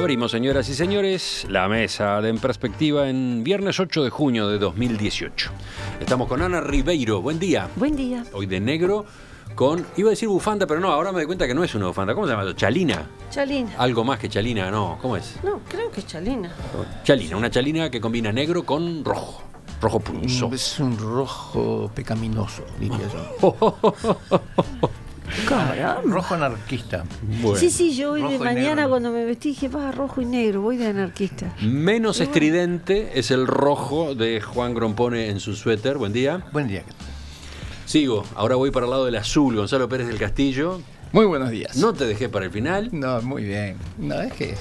Abrimos, señoras y señores, la mesa de En Perspectiva en viernes 8 de junio de 2018. Estamos con Ana Ribeiro. Buen día. Buen día. Hoy de negro con, iba a decir bufanda, pero no, ahora me doy cuenta que no es una bufanda. ¿Cómo se llama? ¿Chalina? Chalina. Algo más que chalina, no. ¿Cómo es? No, creo que es chalina. Chalina, una chalina que combina negro con rojo. Rojo pulso. Es un rojo pecaminoso, diría yo. Caramba. Rojo anarquista. Bueno. Sí, yo hoy Rojo de y mañana negro. cuando me vestí dije, va, rojo y negro, voy de anarquista. Menos estridente es el rojo de Juan Grompone en su suéter. Buen día. Buen día. Sigo, ahora voy para el lado del azul, Gonzalo Pérez del Castillo. Muy buenos días. No te dejé para el final. No, muy bien. No, es que...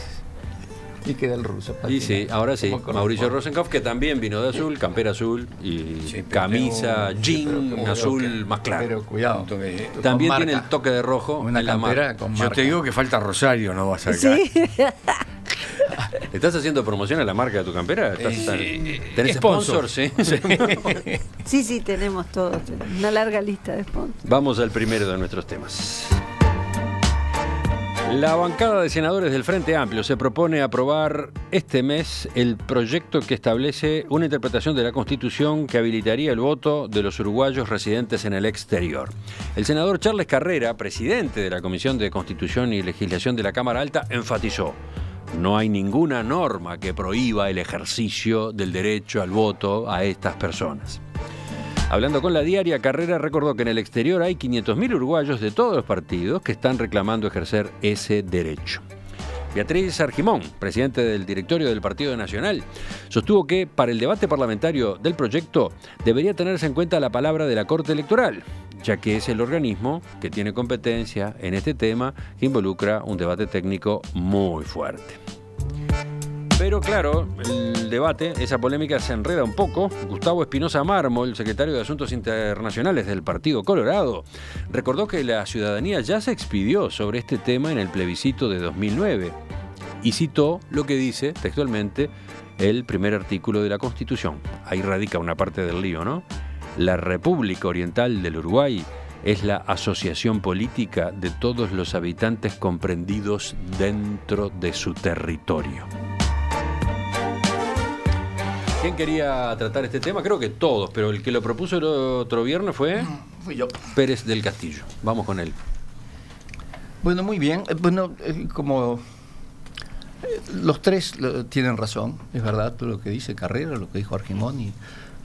Y queda el ruso. Y sí, ahora sí, Mauricio Rosenkopf, que también vino de azul, campera azul y Sí, camisa, pero jean como azul veo que- más claro. Pero cuidado. También con tiene el marca. toque de rojo Una en la campera marca. con Yo marca. te digo que falta Rosario, no vas a sacar. Sí. ¿Estás haciendo promoción a la marca de tu campera? ¿Tenés sponsor. sponsor? Sí. Sí, tenemos todos. Una larga lista de sponsors. Vamos al primero de nuestros temas. La bancada de senadores del Frente Amplio se propone aprobar este mes el proyecto que establece una interpretación de la Constitución que habilitaría el voto de los uruguayos residentes en el exterior. El senador Charles Carrera, presidente de la Comisión de Constitución y Legislación de la Cámara Alta, enfatizó: no hay ninguna norma que prohíba el ejercicio del derecho al voto a estas personas. Hablando con La Diaria, Carrera recordó que en el exterior hay 500.000 uruguayos de todos los partidos que están reclamando ejercer ese derecho. Beatriz Argimón, presidente del directorio del Partido Nacional, sostuvo que para el debate parlamentario del proyecto debería tenerse en cuenta la palabra de la Corte Electoral, ya que es el organismo que tiene competencia en este tema que involucra un debate técnico muy fuerte. Pero claro, el debate, esa polémica se enreda un poco. Gustavo Espinosa Mármol, secretario de Asuntos Internacionales del Partido Colorado, recordó que la ciudadanía ya se expidió sobre este tema en el plebiscito de 2009 y citó lo que dice textualmente el primer artículo de la Constitución. Ahí radica una parte del lío, ¿no? La República Oriental del Uruguay es la asociación política de todos los habitantes comprendidos dentro de su territorio. ¿Quién quería tratar este tema? Creo que todos, pero el que lo propuso el otro viernes fue Fui yo. Pérez del Castillo. Vamos con él. Bueno, muy bien. Bueno, como los tres tienen razón, es verdad, todo lo que dice Carrera, lo que dijo Argimón y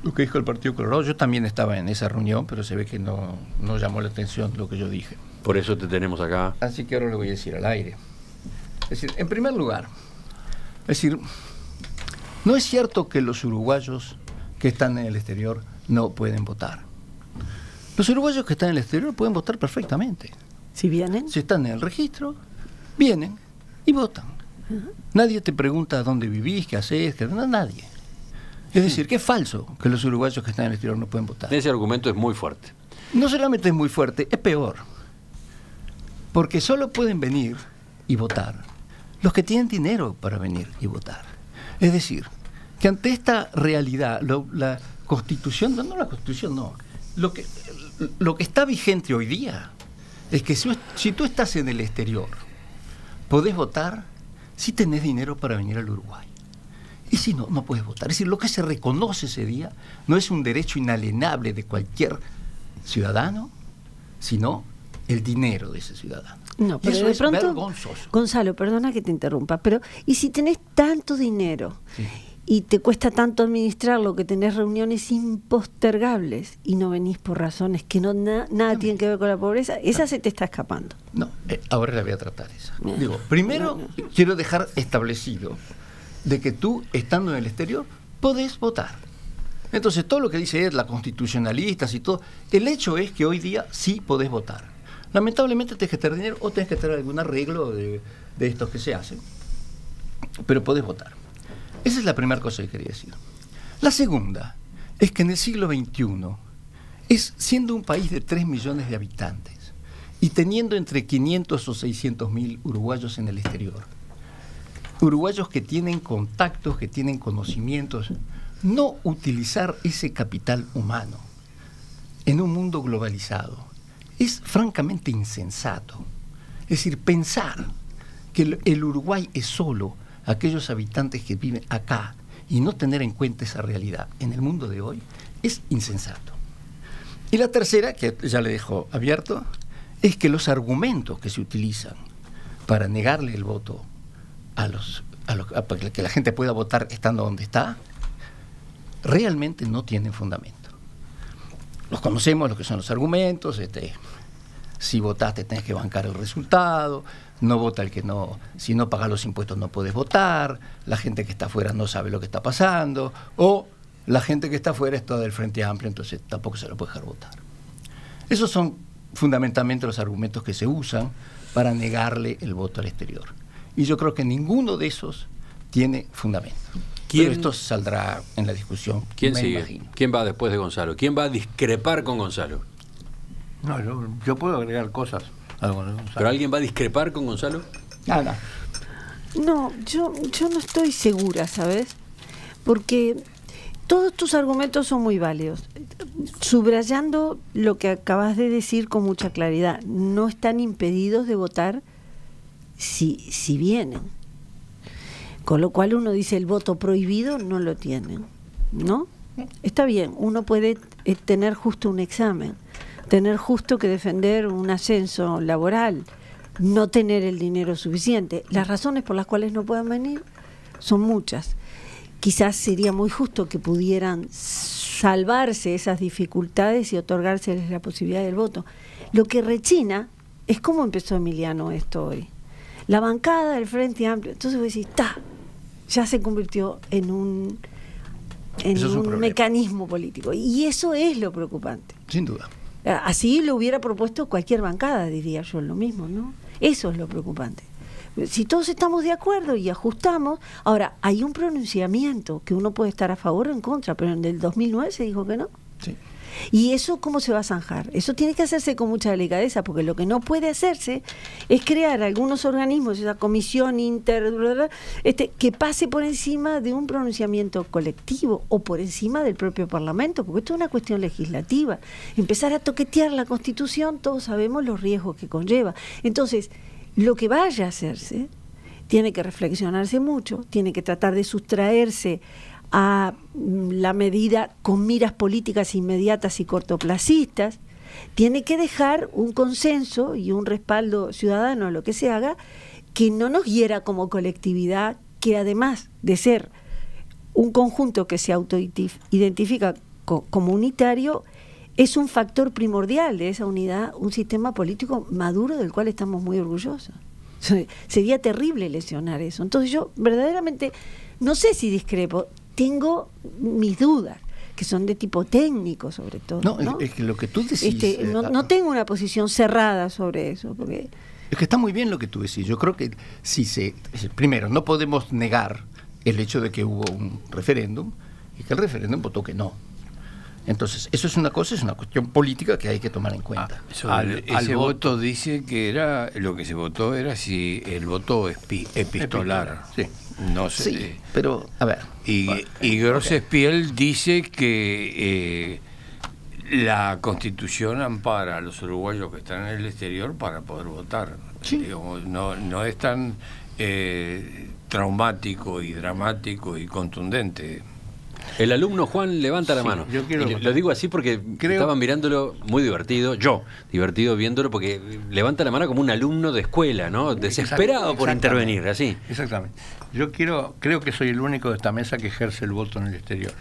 lo que dijo el Partido Colorado. Yo también estaba en esa reunión, pero se ve que no llamó la atención lo que yo dije. Por eso te tenemos acá. Así que ahora lo voy a decir al aire. Es decir, en primer lugar, no es cierto que los uruguayos que están en el exterior no pueden votar. Los uruguayos que están en el exterior pueden votar perfectamente. Si vienen. Si están en el registro, vienen y votan. Nadie te pregunta dónde vivís, qué haces, nadie. Es decir, que es falso que los uruguayos que están en el exterior no pueden votar. Ese argumento es muy fuerte. No solamente es muy fuerte, es peor. Porque solo pueden venir y votar los que tienen dinero para venir y votar. Es decir, que ante esta realidad, la Constitución, no la Constitución, no, lo que está vigente hoy día es que si tú estás en el exterior, podés votar si tenés dinero para venir al Uruguay. Y si no, no puedes votar. Es decir, lo que se reconoce ese día no es un derecho inalienable de cualquier ciudadano, sino el dinero de ese ciudadano. No, Y pero eso de es pronto, vergonzoso. Gonzalo, perdona que te interrumpa, pero ¿y si tenés tanto dinero Sí. y te cuesta tanto administrarlo, que tenés reuniones impostergables y no venís por razones que nada tienen que ver con la pobreza? Esa se te está escapando. No, ahora la voy a tratar esa. No, Digo, primero quiero dejar establecido de que tú, estando en el exterior, podés votar. Entonces, todo lo que dice es la constitucionalistas y todo, el hecho es que hoy día sí podés votar. Lamentablemente tenés que tener dinero o tenés que tener algún arreglo de estos que se hacen, pero podés votar. Esa es la primera cosa que quería decir. La segunda es que en el siglo XXI, siendo un país de 3 millones de habitantes y teniendo entre 500 o 600 mil uruguayos en el exterior, uruguayos que tienen contactos, que tienen conocimientos, no utilizar ese capital humano en un mundo globalizado es francamente insensato. Es decir, pensar que el Uruguay es solo a aquellos habitantes que viven acá y no tener en cuenta esa realidad en el mundo de hoy es insensato. Y la tercera, que ya le dejo abierto, es que los argumentos que se utilizan para negarle el voto para que la gente pueda votar estando donde está, realmente no tienen fundamento. Los conocemos, lo que son los argumentos, si votaste tenés que bancar el resultado, no vota el que no, si no pagas los impuestos no puedes votar, la gente que está afuera no sabe lo que está pasando, o la gente que está afuera es toda del Frente Amplio, entonces tampoco se lo puede dejar votar. Esos son fundamentalmente los argumentos que se usan para negarle el voto al exterior. Y yo creo que ninguno de esos tiene fundamento. Pero esto saldrá en la discusión. ¿Quién sigue? Imagino. ¿Quién va después de Gonzalo? ¿Quién va a discrepar con Gonzalo? No, yo puedo agregar cosas. ¿Pero alguien va a discrepar con Gonzalo? Nada. No, yo no estoy segura, ¿sabes? Porque todos tus argumentos son muy válidos. Subrayando lo que acabas de decir con mucha claridad, no están impedidos de votar si vienen. Con lo cual uno dice el voto prohibido no lo tienen, ¿no? Está bien, uno puede tener justo un examen, tener justo que defender un ascenso laboral, no tener el dinero suficiente. Las razones por las cuales no puedan venir son muchas. Quizás sería muy justo que pudieran salvarse esas dificultades y otorgárseles la posibilidad del voto. Lo que rechina es cómo empezó Emiliano esto hoy. La bancada del Frente Amplio, entonces vos decís, ya se convirtió en un mecanismo político. Y eso es lo preocupante. Sin duda. Así lo hubiera propuesto cualquier bancada, diría yo, lo mismo, ¿no? Eso es lo preocupante. Si todos estamos de acuerdo y ajustamos, ahora, hay un pronunciamiento que uno puede estar a favor o en contra, pero en el 2009 se dijo que no. Sí. ¿Y eso cómo se va a zanjar? Eso tiene que hacerse con mucha delicadeza, porque lo que no puede hacerse es crear algunos organismos, esa comisión que pase por encima de un pronunciamiento colectivo o por encima del propio Parlamento, porque esto es una cuestión legislativa. Empezar a toquetear la Constitución, todos sabemos los riesgos que conlleva. Entonces, lo que vaya a hacerse tiene que reflexionarse mucho, tiene que tratar de sustraerse a la medida con miras políticas inmediatas y cortoplacistas, tiene que dejar un consenso y un respaldo ciudadano a lo que se haga, que no nos hiera como colectividad, que además de ser un conjunto que se autoidentifica como unitario, es un factor primordial de esa unidad, un sistema político maduro del cual estamos muy orgullosos. Sería terrible lesionar eso. Entonces yo verdaderamente no sé si discrepo, tengo mis dudas, que son de tipo técnico sobre todo. No, es que lo que tú decís... no tengo una posición cerrada sobre eso, porque... Es que está muy bien lo que tú decís. Yo creo que primero, no podemos negar el hecho de que hubo un referéndum y que el referéndum votó que no. Entonces, eso es una cosa, es una cuestión política que hay que tomar en cuenta. Ese voto dice que era lo que se votó era si el voto epistolar. Sí. No sé. Sí, pero, a ver. Y Grossespiel dice que la Constitución ampara a los uruguayos que están en el exterior para poder votar. Sí. Digamos, no es tan traumático y dramático y contundente. El alumno Juan levanta la mano. Lo digo así porque estaban mirándolo muy divertido, divertido viéndolo, porque levanta la mano como un alumno de escuela, ¿no? Desesperado por intervenir, así. Exactamente. Yo creo que soy el único de esta mesa que ejerce el voto en el exterior.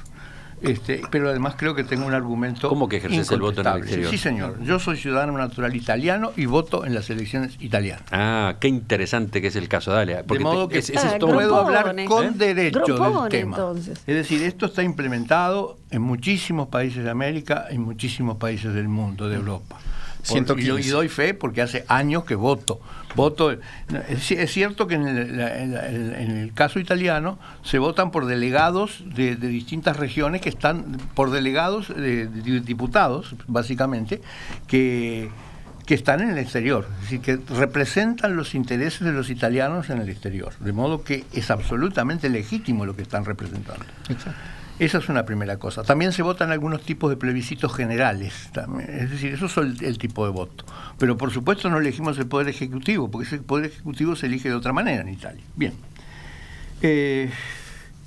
Pero además creo que tengo un argumento. ¿Cómo que ejerces el voto en el exterior? Sí, señor. Yo soy ciudadano natural italiano y voto en las elecciones italianas. Ah, qué interesante que es el caso. Dale. De modo que puedo hablar con derecho del tema. Entonces. Es decir, esto está implementado en muchísimos países de América, en muchísimos países del mundo, de Europa. Y doy fe porque hace años que voto. Es cierto que en el caso italiano se votan por delegados de distintas regiones que están, por delegados de diputados, básicamente, que están en el exterior, es decir, que representan los intereses de los italianos en el exterior. De modo que es absolutamente legítimo lo que están representando. Exacto. Esa es una primera cosa. También se votan algunos tipos de plebiscitos generales. Es decir, eso es el tipo de voto. Pero por supuesto no elegimos el Poder Ejecutivo, porque ese Poder Ejecutivo se elige de otra manera en Italia. Bien.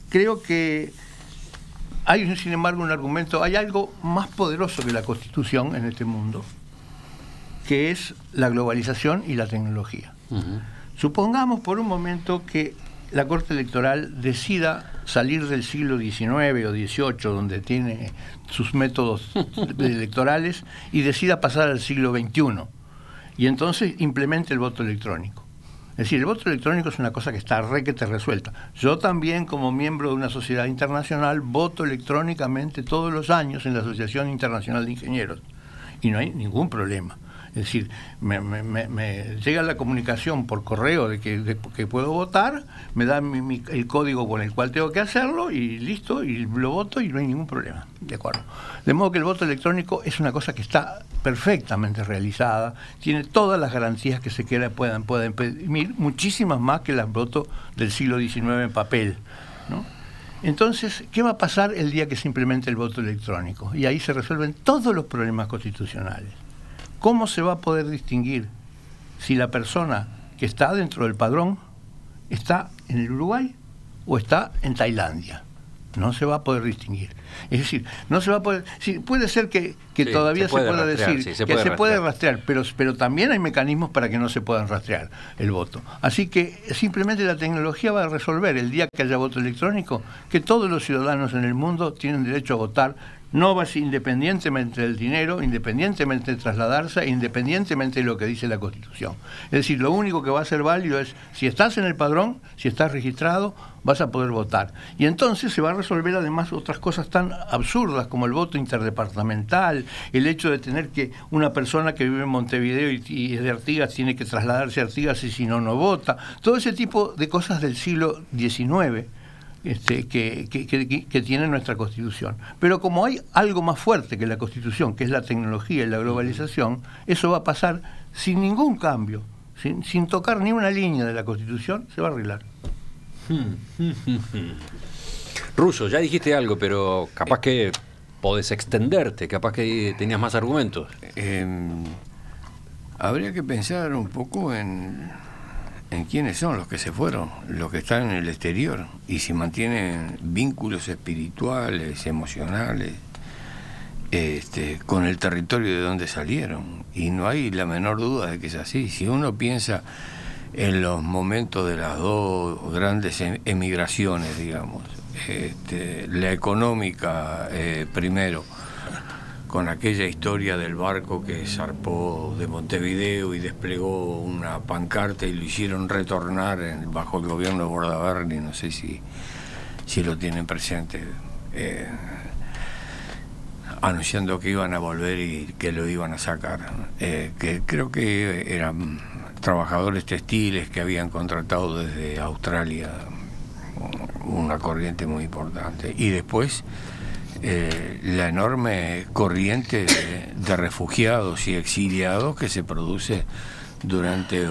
Creo que hay, sin embargo, un argumento, hay algo más poderoso que la Constitución en este mundo, que es la globalización y la tecnología. Supongamos por un momento que la Corte Electoral decida salir del siglo XIX o XVIII, donde tiene sus métodos electorales, y decida pasar al siglo XXI, y entonces implemente el voto electrónico. Es decir, el voto electrónico es una cosa que está requete resuelta. Yo también, como miembro de una sociedad internacional, voto electrónicamente todos los años en la Asociación Internacional de Ingenieros, y no hay ningún problema. Es decir, me llega la comunicación por correo de que puedo votar, me da el código con el cual tengo que hacerlo y listo, y lo voto y no hay ningún problema. ¿De acuerdo? De modo que el voto electrónico es una cosa que está perfectamente realizada, tiene todas las garantías que se puedan imprimir, muchísimas más que las votos del siglo XIX en papel, ¿no? Entonces, ¿qué va a pasar el día que se implemente el voto electrónico? Y ahí se resuelven todos los problemas constitucionales. ¿Cómo se va a poder distinguir si la persona que está dentro del padrón está en el Uruguay o está en Tailandia? No se va a poder distinguir. Es decir, no se va a poder... Sí, puede ser que todavía se pueda decir que se puede rastrear, pero también hay mecanismos para que no se puedan rastrear el voto. Así que simplemente la tecnología va a resolver el día que haya voto electrónico, que todos los ciudadanos en el mundo tienen derecho a votar, no va a ser independientemente del dinero, independientemente de trasladarse, independientemente de lo que dice la Constitución. Es decir, lo único que va a ser válido es, si estás en el padrón, si estás registrado, vas a poder votar. Y entonces se va a resolver además otras cosas tan absurdas como el voto interdepartamental, el hecho de tener que una persona que vive en Montevideo y es de Artigas tiene que trasladarse a Artigas y si no, no vota. Todo ese tipo de cosas del siglo XIX. Que tiene nuestra Constitución. Pero como hay algo más fuerte que la Constitución, que es la tecnología y la globalización, eso va a pasar sin ningún cambio, sin tocar ni una línea de la Constitución, se va a arreglar. Russo, ya dijiste algo, pero capaz que podés extenderte, capaz que tenías más argumentos. Habría que pensar un poco en quiénes son los que se fueron, los que están en el exterior, y si mantienen vínculos espirituales, emocionales, con el territorio de donde salieron. Y no hay la menor duda de que es así. Si uno piensa en los momentos de las dos grandes emigraciones, digamos, la económica primero, con aquella historia del barco que zarpó de Montevideo y desplegó una pancarta y lo hicieron retornar bajo el gobierno de Bordaberry, no sé si lo tienen presente, anunciando que iban a volver y que lo iban a sacar, que creo que eran trabajadores textiles que habían contratado desde Australia, una corriente muy importante, y después la enorme corriente de refugiados y exiliados que se produce durante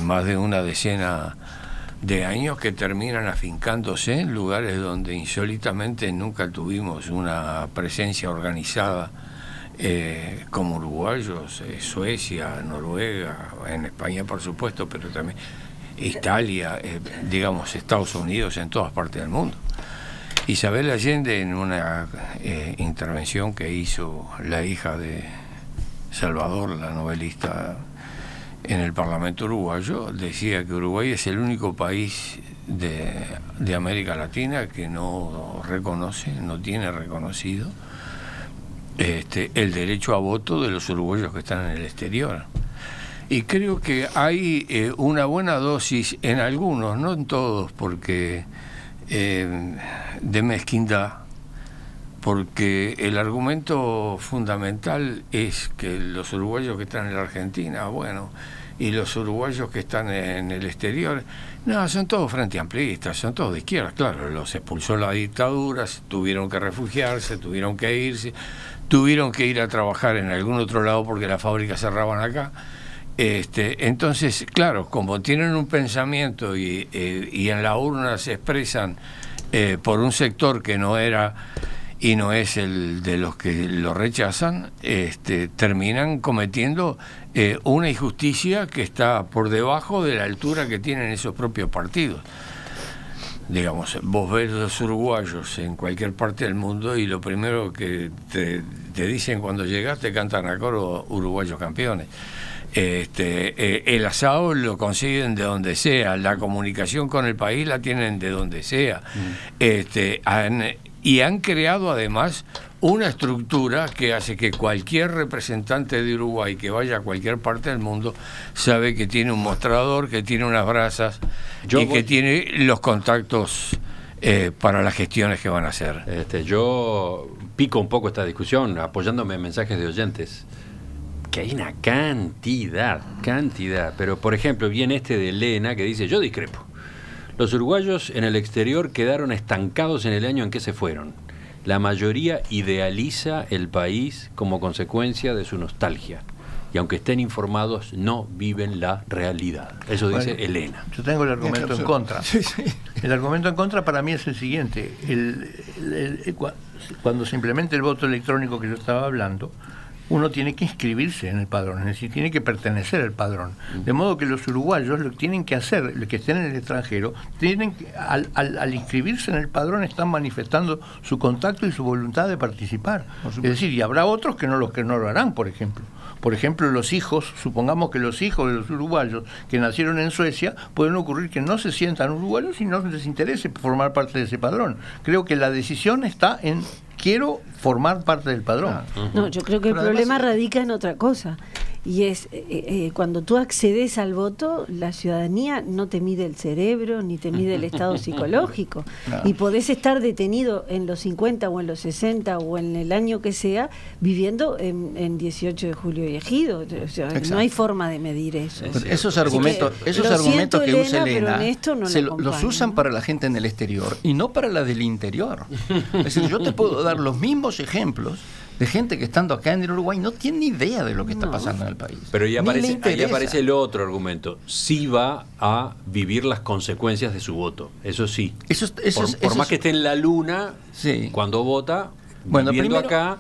más de una decena de años, que terminan afincándose en lugares donde insólitamente nunca tuvimos una presencia organizada como uruguayos, Suecia, Noruega, en España por supuesto, pero también Italia, digamos Estados Unidos, en todas partes del mundo. Isabel Allende, en una intervención que hizo la hija de Salvador, la novelista, en el Parlamento uruguayo, decía que Uruguay es el único país de América Latina que no reconoce, no tiene reconocido el derecho a voto de los uruguayos que están en el exterior. Y creo que hay una buena dosis en algunos, no en todos, porque de mezquindad, porque el argumento fundamental es que los uruguayos que están en la Argentina, bueno, y los uruguayos que están en el exterior, no, son todos frente amplistas, son todos de izquierda, claro, los expulsó la dictadura, tuvieron que refugiarse, tuvieron que irse, tuvieron que ir a trabajar en algún otro lado porque las fábricas cerraban acá. Entonces, claro, como tienen un pensamiento y en la urna se expresan por un sector que no era y no es el de los que lo rechazan, terminan cometiendo una injusticia que está por debajo de la altura que tienen esos propios partidos. digamos, vos ves los uruguayos en cualquier parte del mundo y lo primero que te dicen cuando llegas, te cantan a coro uruguayos campeones. El asado lo consiguen de donde sea, la comunicación con el país la tienen de donde sea. Y han creado además una estructura que hace que cualquier representante de Uruguay que vaya a cualquier parte del mundo sabe que tiene un mostrador, que tiene unas brasas que tiene los contactos para las gestiones que van a hacer. Yo pico un poco esta discusión apoyándome en mensajes de oyentes, que hay una cantidad, pero por ejemplo viene de Elena que dice: yo discrepo. Los uruguayos en el exterior quedaron estancados en el año en que se fueron. La mayoría idealiza el país como consecuencia de su nostalgia. Y aunque estén informados, no viven la realidad. Eso dice Elena. Yo tengo el argumento en contra. Sí, sí. El argumento en contra para mí es el siguiente. Cuando se implemente el voto electrónico que yo estaba hablando, uno tiene que inscribirse en el padrón, es decir, tiene que pertenecer al padrón. De modo que los uruguayos lo que tienen que hacer, los que estén en el extranjero, tienen que, al inscribirse en el padrón, están manifestando su contacto y su voluntad de participar. Es decir, y habrá otros que no lo harán, por ejemplo. Por ejemplo, los hijos, supongamos que los hijos de los uruguayos que nacieron en Suecia, pueden ocurrir que no se sientan uruguayos y no les interese formar parte de ese padrón. Creo que la decisión está en: quiero formar parte del padrón. No, yo creo que el problema radica en otra cosa. Y es, cuando tú accedes al voto, la ciudadanía no te mide el cerebro, ni te mide el estado psicológico. No. Y podés estar detenido en los 50 o en los 60 o en el año que sea, viviendo en 18 de julio y Ejido. O sea, no hay forma de medir eso. Esos argumentos que usa Elena, los usan para la gente en el exterior y no para la del interior. Es decir, yo te puedo dar los mismos ejemplos de gente que estando acá en el Uruguay no tiene ni idea de lo que está pasando en el país. Pero ahí aparece el otro argumento. Sí va a vivir las consecuencias de su voto. Eso sí. Por más que esté en la luna, sí, cuando vota, viviendo acá,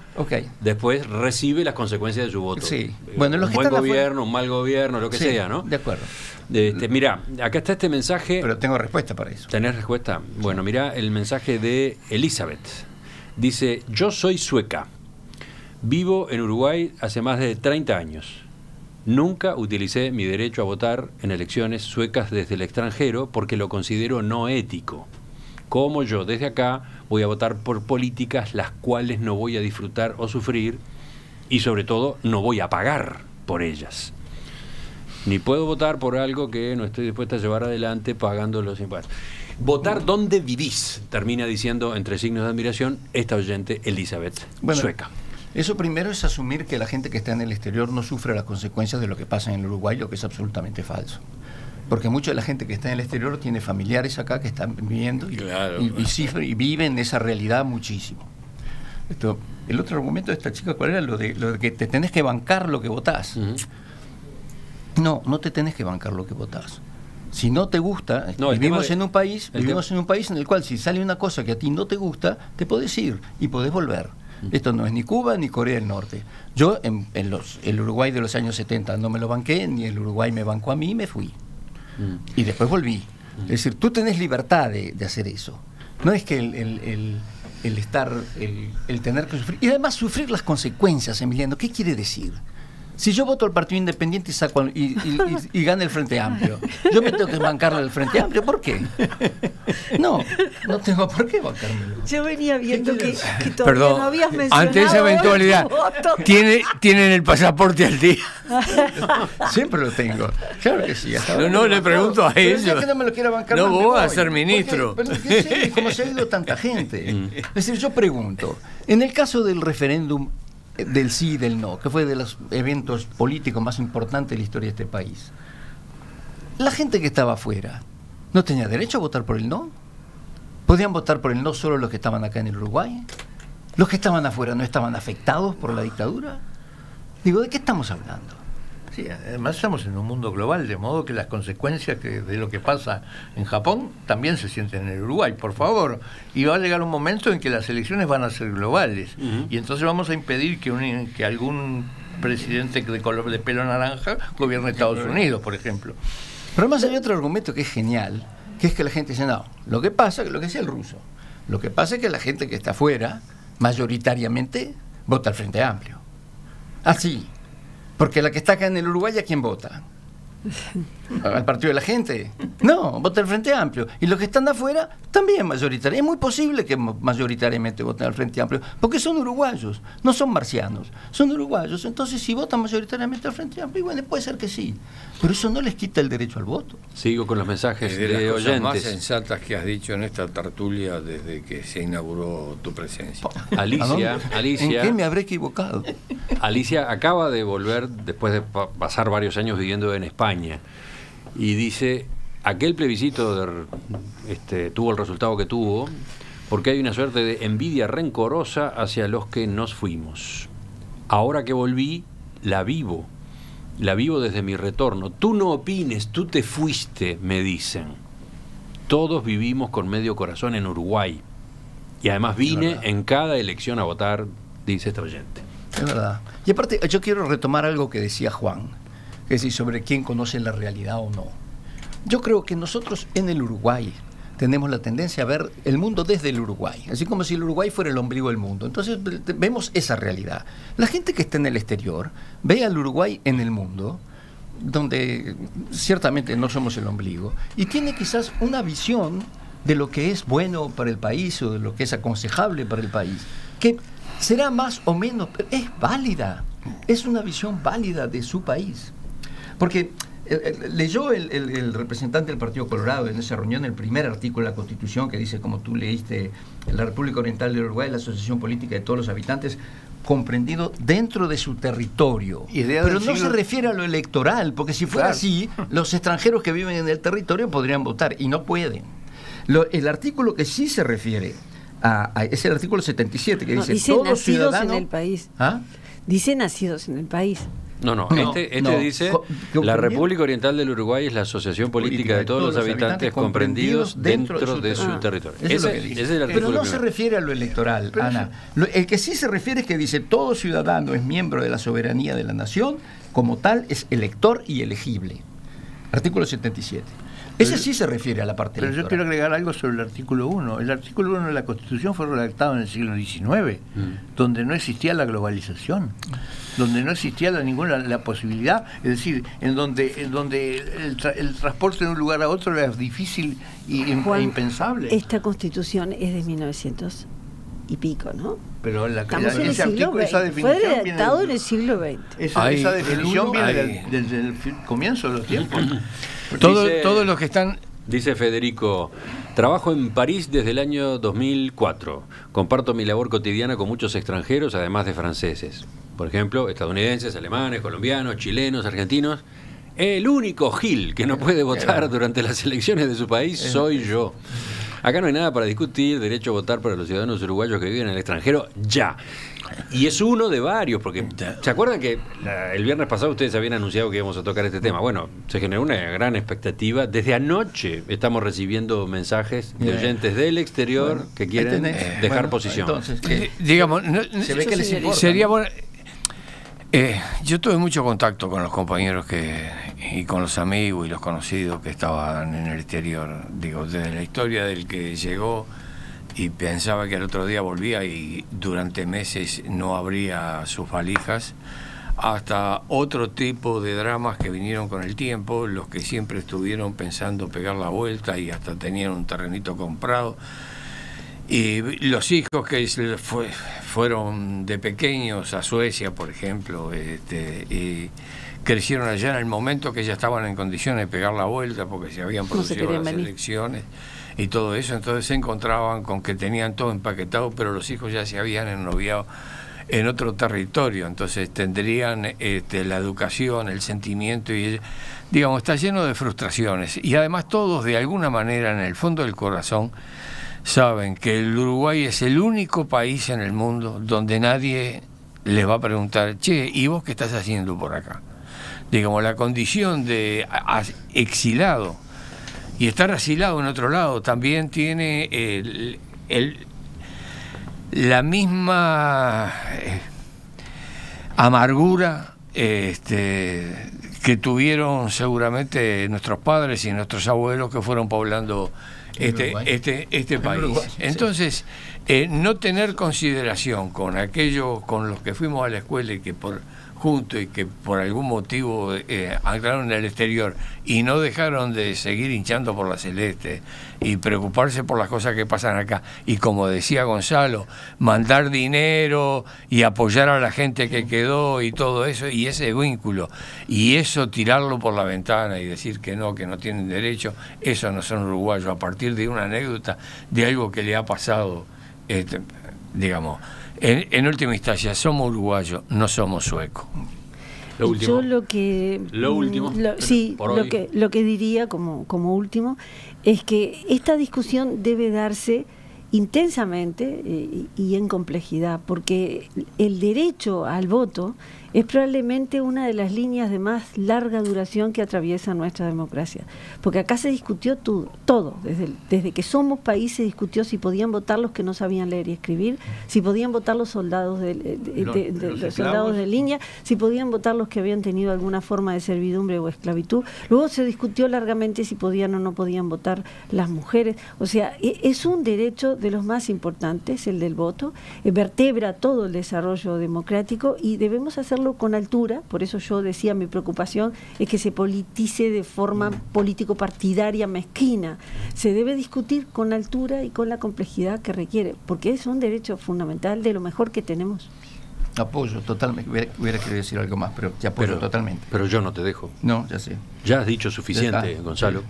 después recibe las consecuencias de su voto. Sí. Un buen gobierno, un mal gobierno, lo que sea, ¿no? De acuerdo. Mirá, acá está este mensaje. Pero tengo respuesta para eso. ¿Tenés respuesta? Bueno, mirá el mensaje de Elizabeth. Dice: yo soy sueca. Vivo en Uruguay hace más de 30 años. Nunca utilicé mi derecho a votar en elecciones suecas desde el extranjero porque lo considero no ético. Como yo desde acá voy a votar por políticas las cuales no voy a disfrutar o sufrir, y sobre todo no voy a pagar por ellas. Ni puedo votar por algo que no estoy dispuesta a llevar adelante pagando los impuestos. Votar donde vivís, termina diciendo entre signos de admiración esta oyente Elizabeth, sueca. Eso primero es asumir que la gente que está en el exterior no sufre las consecuencias de lo que pasa en el Uruguay, lo que es absolutamente falso. Porque mucha de la gente que está en el exterior tiene familiares acá que están viviendo y viven esa realidad muchísimo. El otro argumento de esta chica, ¿cuál era? Lo de que te tenés que bancar lo que votás. No te tenés que bancar lo que votás. Si no te gusta, vivimos en un país en el cual si sale una cosa que a ti no te gusta, te podés ir y podés volver. Esto no es ni Cuba ni Corea del Norte. Yo el Uruguay de los años 70 no me lo banqué, ni el Uruguay me bancó a mí, y me fui. Y después volví. Es decir, tú tenés libertad de hacer eso. No es que el tener que sufrir. Y además sufrir las consecuencias, Emiliano, ¿qué quiere decir? Si yo voto al Partido Independiente y gana el Frente Amplio, ¿yo me tengo que bancarle al Frente Amplio? ¿Por qué? No tengo por qué bancármelo. Yo venía viendo que todavía no habías mencionado. Ante esa eventualidad, ¿tienen el pasaporte al día? Siempre lo tengo. Claro que sí. No le pregunto a ellos. Que no me lo quiera bancar. No, vos vas a ser ministro. Como se ha ido tanta gente. Es decir, yo pregunto, en el caso del referéndum del sí y del no, que fue de los eventos políticos más importantes de la historia de este país, la gente que estaba afuera ¿no tenía derecho a votar por el no? ¿Podían votar por el no solo los que estaban acá en el Uruguay? ¿Los que estaban afuera no estaban afectados por la dictadura? Digo, ¿de qué estamos hablando? Sí, además estamos en un mundo global, de modo que las consecuencias de lo que pasa en Japón también se sienten en el Uruguay, por favor. Y va a llegar un momento en que las elecciones van a ser globales. Y entonces vamos a impedir que algún presidente de color de pelo naranja gobierne Estados Unidos, por ejemplo. Pero además hay otro argumento que es genial, que es que la gente dice, no, lo que pasa, lo que decía el ruso, lo que pasa es que la gente que está afuera, mayoritariamente, vota al Frente Amplio. Así. Porque la que está acá en el Uruguay, ¿a quién vota? ¿Al Partido de la Gente? No, vota el Frente Amplio. Y los que están de afuera, también mayoritariamente. Es muy posible que mayoritariamente voten al Frente Amplio, porque son uruguayos, no son marcianos, son uruguayos. Entonces, si votan mayoritariamente al Frente Amplio, bueno, puede ser que sí, pero eso no les quita el derecho al voto. Sigo con los mensajes de de las cosas oyentes. más sensatas que has dicho en esta tertulia desde que se inauguró tu presencia. Alicia, ¿En qué me habré equivocado? Alicia acaba de volver después de pasar varios años viviendo en España y dice, aquel plebiscito tuvo el resultado que tuvo porque hay una suerte de envidia rencorosa hacia los que nos fuimos. Ahora que volví, la vivo desde mi retorno. Tú no opines, tú te fuiste, me dicen. Todos vivimos con medio corazón en Uruguay y además vine en cada elección a votar, dice esta oyente. Es verdad. Y aparte, yo quiero retomar algo que decía Juan, que es decir, sobre quién conoce la realidad o no. Yo creo que nosotros en el Uruguay tenemos la tendencia a ver el mundo desde el Uruguay, así como si el Uruguay fuera el ombligo del mundo. Entonces vemos esa realidad. La gente que está en el exterior ve al Uruguay en el mundo, donde ciertamente no somos el ombligo, y tiene quizás una visión de lo que es bueno para el país o de lo que es aconsejable para el país, que será más o menos, pero es válida, es una visión válida de su país. Porque leyó el representante del Partido Colorado en esa reunión el primer artículo de la Constitución que dice, como tú leíste, la República Oriental del Uruguay, la asociación política de todos los habitantes, comprendido dentro de su territorio. Pero no se refiere a lo electoral, porque si fuera así, los extranjeros que viven en el territorio podrían votar, y no pueden. El artículo que sí se refiere es el artículo 77, que dice todos ciudadanos en el país. ¿Ah? Dice nacidos en el país. No, dice, la República Oriental del Uruguay es la asociación política de todos los habitantes comprendidos dentro de su territorio. Ese es el artículo. Pero no se refiere a lo electoral, Ana. El que sí se refiere es que dice, todo ciudadano es miembro de la soberanía de la nación, como tal es elector y elegible. Artículo 77. Ese sí se refiere a la parte electoral. Pero yo quiero agregar algo sobre el artículo 1. El artículo 1 de la Constitución fue redactado en el siglo XIX, donde no existía la globalización, donde no existía la posibilidad, es decir, en donde el transporte de un lugar a otro era difícil e impensable. Esta Constitución es de 1900 y pico, ¿no? Pero estamos en el siglo XX. Fue redactado en el siglo XX. Esa definición viene desde el comienzo de los tiempos. Todos los que están... Dice Federico, trabajo en París desde el año 2004. Comparto mi labor cotidiana con muchos extranjeros, además de franceses. Por ejemplo, estadounidenses, alemanes, colombianos, chilenos, argentinos. El único gil que no puede votar durante las elecciones de su país soy yo. Acá no hay nada para discutir, derecho a votar para los ciudadanos uruguayos que viven en el extranjero, ya. Y es uno de varios, porque ¿se acuerdan que el viernes pasado ustedes habían anunciado que íbamos a tocar este tema? Bueno, se generó una gran expectativa. Desde anoche estamos recibiendo mensajes de oyentes del exterior que quieren dejar posición. Entonces, digamos, se ve que les importa, sería bueno. Yo tuve mucho contacto con los compañeros y con los amigos y los conocidos que estaban en el exterior. Digo, desde la historia del que llegó y pensaba que al otro día volvía y durante meses no abría sus valijas, hasta otro tipo de dramas que vinieron con el tiempo, los que siempre estuvieron pensando pegar la vuelta y hasta tenían un terrenito comprado. Y los hijos que fueron de pequeños a Suecia, por ejemplo, y crecieron allá en el momento que ya estaban en condiciones de pegar la vuelta porque se habían producido las elecciones y todo eso, entonces se encontraban con que tenían todo empaquetado, pero los hijos ya se habían ennoviado en otro territorio, entonces tendrían la educación, el sentimiento, y digamos, está lleno de frustraciones. Y además todos, de alguna manera, en el fondo del corazón, saben que el Uruguay es el único país en el mundo donde nadie les va a preguntar, che, ¿y vos qué estás haciendo por acá? Digamos, la condición de exilado y estar asilado en otro lado también tiene la misma amargura que tuvieron seguramente nuestros padres y nuestros abuelos que fueron poblando este país. Entonces, no tener consideración con aquellos con los que fuimos a la escuela y que juntos y que por algún motivo anclaron en el exterior y no dejaron de seguir hinchando por la celeste y preocuparse por las cosas que pasan acá, y como decía Gonzalo, mandar dinero y apoyar a la gente que quedó y todo eso, y ese vínculo, y eso tirarlo por la ventana y decir que no tienen derecho, eso no son uruguayos, a partir de una anécdota de algo que le ha pasado, digamos. En última instancia, somos uruguayos, no somos suecos. Lo último. Yo lo que diría como último es que esta discusión debe darse intensamente y en complejidad, porque el derecho al voto es probablemente una de las líneas de más larga duración que atraviesa nuestra democracia, porque acá se discutió todo, desde que somos país se discutió si podían votar los que no sabían leer y escribir, si podían votar los soldados los soldados de línea, si podían votar los que habían tenido alguna forma de servidumbre o esclavitud. Luego se discutió largamente si podían o no podían votar las mujeres. O sea, es un derecho de los más importantes, el del voto, vertebra todo el desarrollo democrático y debemos hacerlo con altura. Por eso yo decía, mi preocupación es que se politice de forma político-partidaria mezquina. Se debe discutir con altura y con la complejidad que requiere, porque es un derecho fundamental de lo mejor que tenemos. Apoyo totalmente. Hubiera querido decir algo más, pero te apoyo totalmente. Pero yo no te dejo. No, ya sé. Ya has dicho suficiente, Gonzalo. Sí.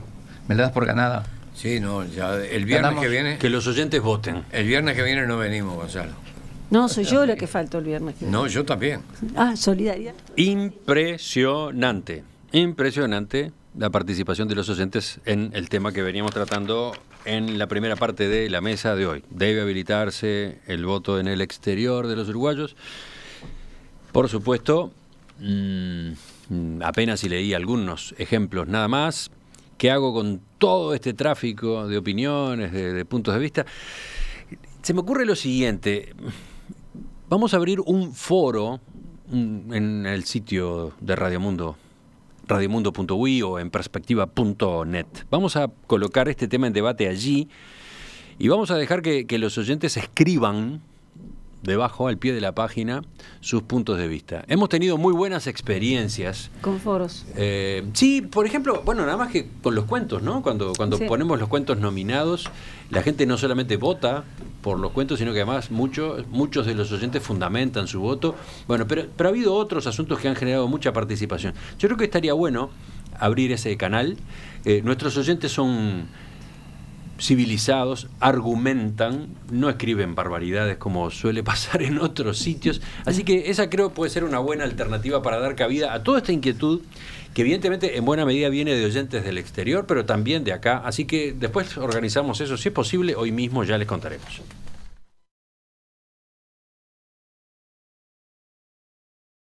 ¿Me la das por ganada? Sí, no, ya el viernes que viene... Que los oyentes voten. El viernes que viene no venimos, Gonzalo. No, soy yo la que faltó el viernes. No, yo también. Solidaridad. Impresionante la participación de los oyentes en el tema que veníamos tratando en la primera parte de la mesa de hoy. ¿Debe habilitarse el voto en el exterior de los uruguayos? Por supuesto, apenas si leí algunos ejemplos nada más. ¿Qué hago con todo este tráfico de opiniones, de puntos de vista? Se me ocurre lo siguiente. Vamos a abrir un foro en el sitio de Radiomundo, radiomundo.ui o en perspectiva.net. Vamos a colocar este tema en debate allí y vamos a dejar que los oyentes escriban debajo, al pie de la página, sus puntos de vista. Hemos tenido muy buenas experiencias. Con foros. Sí, por ejemplo, bueno, nada más que con los cuentos, ¿no? Cuando sí, ponemos los cuentos nominados, la gente no solamente vota por los cuentos, sino que además muchos de los oyentes fundamentan su voto. Bueno, pero ha habido otros asuntos que han generado mucha participación. Yo creo que estaría bueno abrir ese canal. Nuestros oyentes son civilizados, argumentan, no escriben barbaridades como suele pasar en otros sitios, así que esa creo puede ser una buena alternativa para dar cabida a toda esta inquietud que evidentemente en buena medida viene de oyentes del exterior, pero también de acá, así que después organizamos eso, si es posible, hoy mismo ya les contaremos.